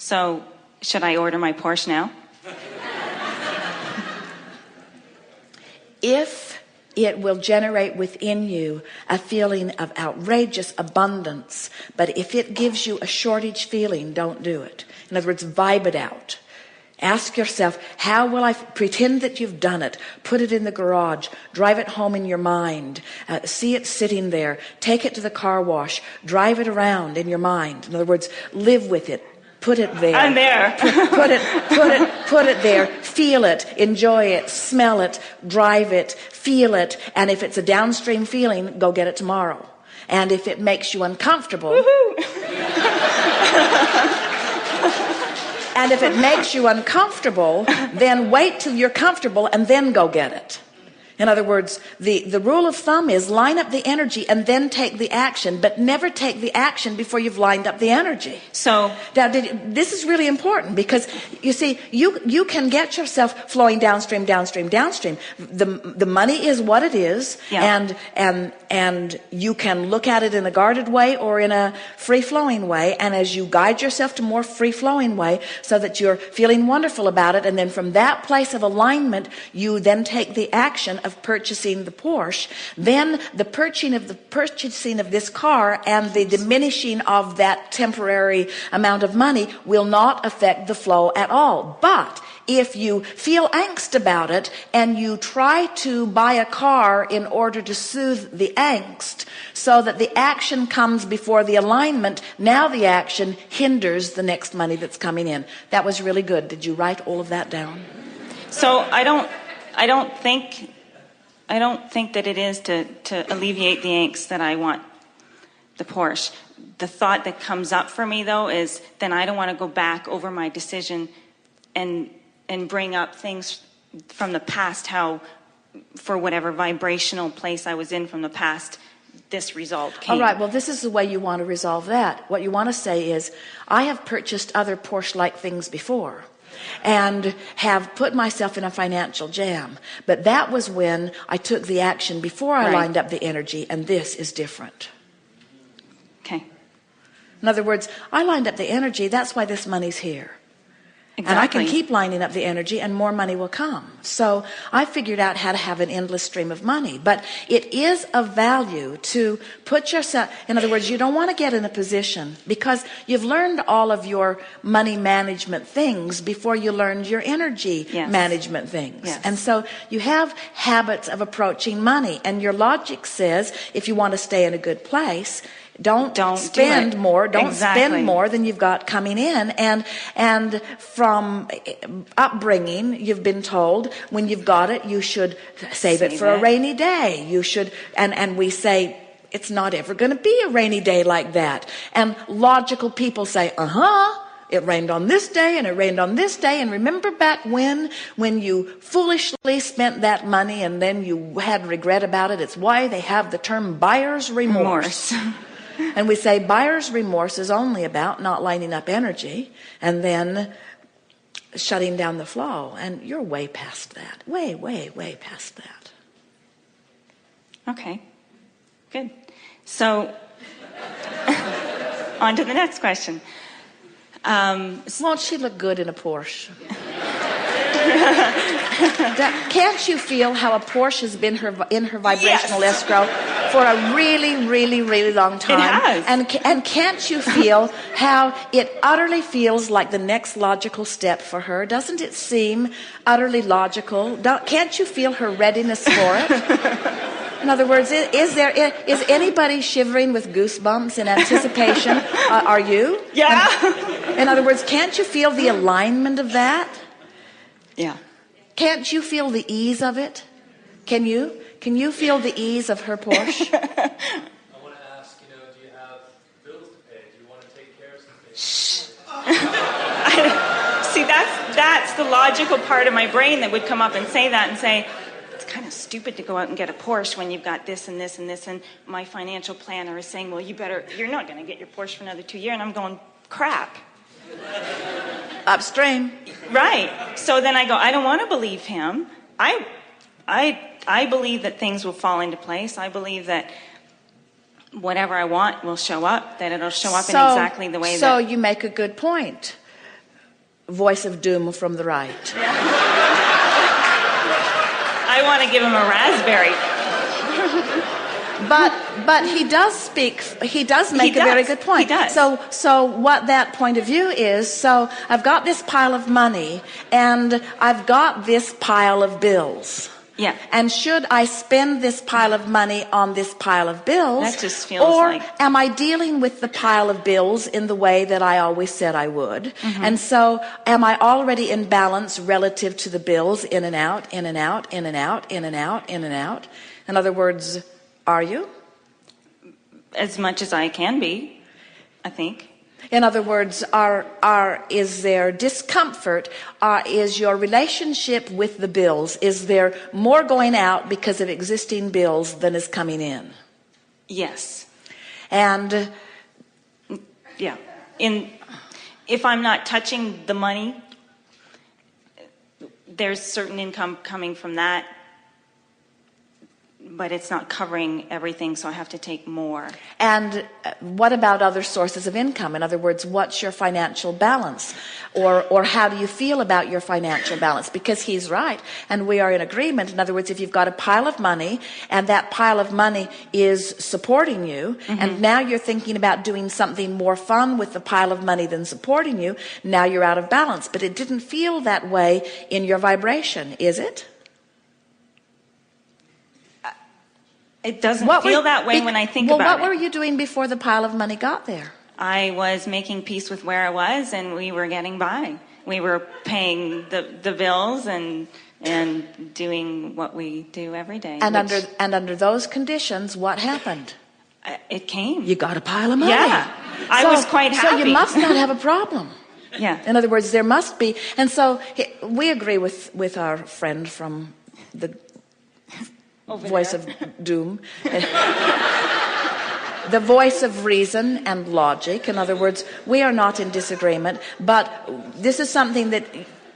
So, should I order my Porsche now? If it will generate within you a feeling of outrageous abundance, but if it gives you a shortage feeling, don't do it. In other words, vibe it out. Ask yourself, how will I pretend that you've done it? Put it in the garage, drive it home in your mind, see it sitting there, take it to the car wash, drive it around in your mind. In other words, live with it. Put it there. I'm there. Put it there. Feel it. Enjoy it. Smell it. Drive it. Feel it. And if it's a downstream feeling, go get it tomorrow. And if it makes you uncomfortable, and if it makes you uncomfortable, then wait till you're comfortable and then go get it. In other words, the rule of thumb is line up the energy and then take the action, but never take the action before you've lined up the energy. So now, this is really important because you see, you can get yourself flowing downstream. The money is what it is, yeah. and you can look at it in a guarded way or in a free-flowing way. And as you guide yourself to more free-flowing way, so that you're feeling wonderful about it, and then from that place of alignment, you then take the action of purchasing the Porsche, then the purchasing of this car and the diminishing of that temporary amount of money will not affect the flow at all. But if you feel angst about it and you try to buy a car in order to soothe the angst so that the action comes before the alignment, now the action hinders the next money that's coming in. That was really good. Did you write all of that down? So I don't think that it is to alleviate the angst that I want the Porsche. The thought that comes up for me, though, is then I don't want to go back over my decision and bring up things from the past, how for whatever vibrational place I was in from the past, this result came. All right, well, this is the way you want to resolve that. What you want to say is, I have purchased other Porsche-like things before and have put myself in a financial jam. But that was when I took the action before I lined up the energy, and this is different. Okay. In other words, I lined up the energy, that's why this money's here. Exactly. And I can keep lining up the energy and more money will come. So I figured out how to have an endless stream of money. But it is of value to put yourself, in other words, you don't want to get in a position because you've learned all of your money management things before you learned your energy management things. Yes. And so you have habits of approaching money, and your logic says if you want to stay in a good place, don't spend more. Don't spend more than you've got coming in. And from upbringing, you've been told when you've got it, you should save it for a rainy day. You should, and we say, it's not ever going to be a rainy day like that. And logical people say, it rained on this day and it rained on this day. And remember back when you foolishly spent that money and then you had regret about it. It's why they have the term buyer's remorse. And we say buyer's remorse is only about not lining up energy and then shutting down the flow. And you're way past that. Way, way, way past that. Okay. Good. So, on to the next question. Won't she look good in a Porsche? Can't you feel how a Porsche has been in her vibrational escrow for a really, really, really long time? It has. And can't you feel how it utterly feels like the next logical step for her? Doesn't it seem utterly logical? Can't you feel her readiness for it? In other words, is anybody shivering with goosebumps in anticipation? Are you? Yeah. In other words, can't you feel the alignment of that? Yeah. Can't you feel the ease of it? Can you? Can you feel the ease of her Porsche? I want to ask, do you have bills to pay? Do you want to take care of some things? See, that's the logical part of my brain that would come up and say that and say, it's kind of stupid to go out and get a Porsche when you've got this and this and this. And my financial planner is saying, well, you're not going to get your Porsche for another 2 years. And I'm going, crap. Upstream. Right. So then I go, I don't want to believe him. I believe that things will fall into place. I believe that whatever I want will show up, that it'll show up in exactly the way So you make a good point. voice of doom from the right. I want to give him a raspberry. But he does make a very good point. He does. So what that point of view is, so I've got this pile of money and I've got this pile of bills. Yeah. And should I spend this pile of money on this pile of bills? That just feels or like... am I dealing with the pile of bills in the way that I always said I would? Mm-hmm. And so am I already in balance relative to the bills, in and out, in and out, in and out, in and out, in and out? In other words, are you? As much as I can be, I think. In other words, is there discomfort? Is your relationship with the bills, is there more going out because of existing bills than is coming in? Yes. And yeah, if I'm not touching the money, there's certain income coming from that, but it's not covering everything, so I have to take more. And what about other sources of income? In other words, what's your financial balance? Or how do you feel about your financial balance? Because he's right, and we are in agreement. In other words, if you've got a pile of money, and that pile of money is supporting you, mm-hmm. and now you're thinking about doing something more fun with the pile of money than supporting you, now you're out of balance. But it didn't feel that way in your vibration, is it? It doesn't feel that way when I think about it. Well, what were you doing before the pile of money got there? I was making peace with where I was, and we were getting by. We were paying the bills and doing what we do every day. And under those conditions, what happened? It came. You got a pile of money. Yeah, I was quite happy. So you must not have a problem. Yeah. In other words, there must be. And so we agree with our friend from the voice of doom. The voice of reason and logic. In other words, we are not in disagreement, but this is something that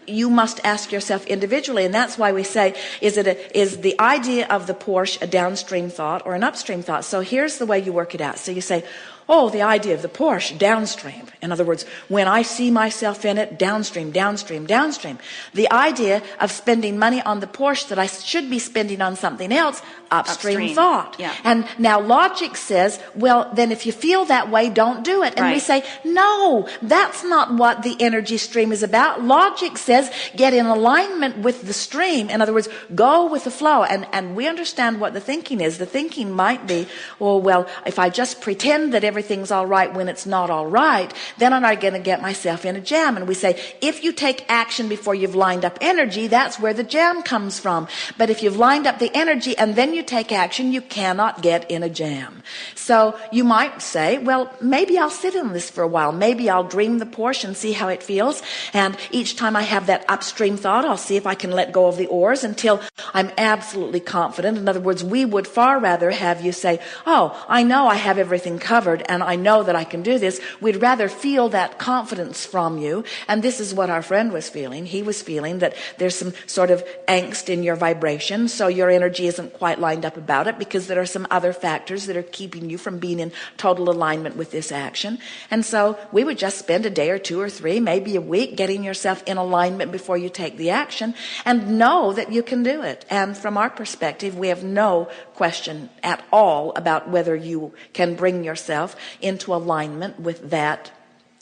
you must ask yourself individually, and that's why we say, is the idea of the Porsche a downstream thought or an upstream thought? So here's the way you work it out. So you say, oh, the idea of the Porsche, downstream. In other words, when I see myself in it, downstream, downstream, downstream. The idea of spending money on the Porsche that I should be spending on something else, upstream thought. Yeah. And now logic says, well, then if you feel that way, don't do it. And right. we say, no, that's not what the energy stream is about. Logic says, get in alignment with the stream. In other words, go with the flow. And we understand what the thinking is. The thinking might be, oh, well, if I just pretend that everything's all right when it's not all right, then I'm not going to get myself in a jam. And we say, if you take action before you've lined up energy, that's where the jam comes from. But if you've lined up the energy and then you take action, you cannot get in a jam. So you might say, well, maybe I'll sit in this for a while. Maybe I'll dream the Porsche and see how it feels. And each time I have that upstream thought, I'll see if I can let go of the oars until I'm absolutely confident. In other words, we would far rather have you say, oh, I know I have everything covered and I know that I can do this. We'd rather feel that confidence from you. And this is what our friend was feeling. He was feeling that there's some sort of angst in your vibration, so your energy isn't quite lined up about it because there are some other factors that are keeping you from being in total alignment with this action. And so we would just spend a day or two or three, maybe a week, getting yourself in alignment before you take the action and know that you can do it. And from our perspective, we have no question at all about whether you can bring yourself into alignment with that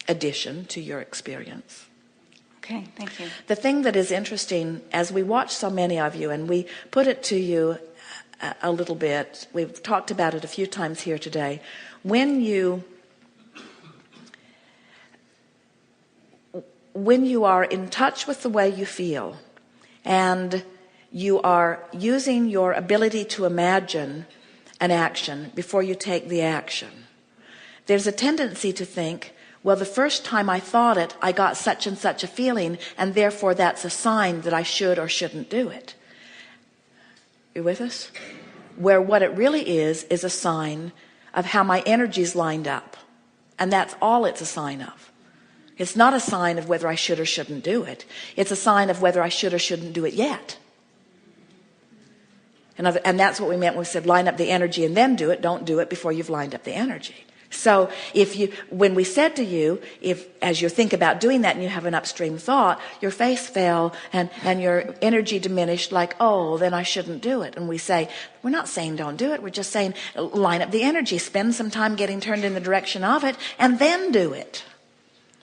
addition to your experience. Okay, thank you. The thing that is interesting, as we watch so many of you, and we put it to you a little bit, we've talked about it a few times here today, when you are in touch with the way you feel and you are using your ability to imagine an action before you take the action, there's a tendency to think, well, the first time I thought it, I got such and such a feeling, and therefore that's a sign that I should or shouldn't do it. You with us? Where what it really is a sign of how my energy's lined up. And that's all it's a sign of. It's not a sign of whether I should or shouldn't do it. It's a sign of whether I should or shouldn't do it yet. And that's what we meant when we said line up the energy and then do it. Don't do it before you've lined up the energy. So when we said to you, if as you think about doing that and you have an upstream thought, your face fell and your energy diminished, like, oh, then I shouldn't do it. And we say, we're not saying don't do it. We're just saying line up the energy, spend some time getting turned in the direction of it, and then do it.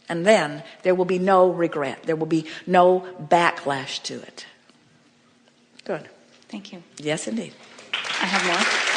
And then there will be no regret. There will be no backlash to it. Good. Thank you. Yes, indeed. I have more.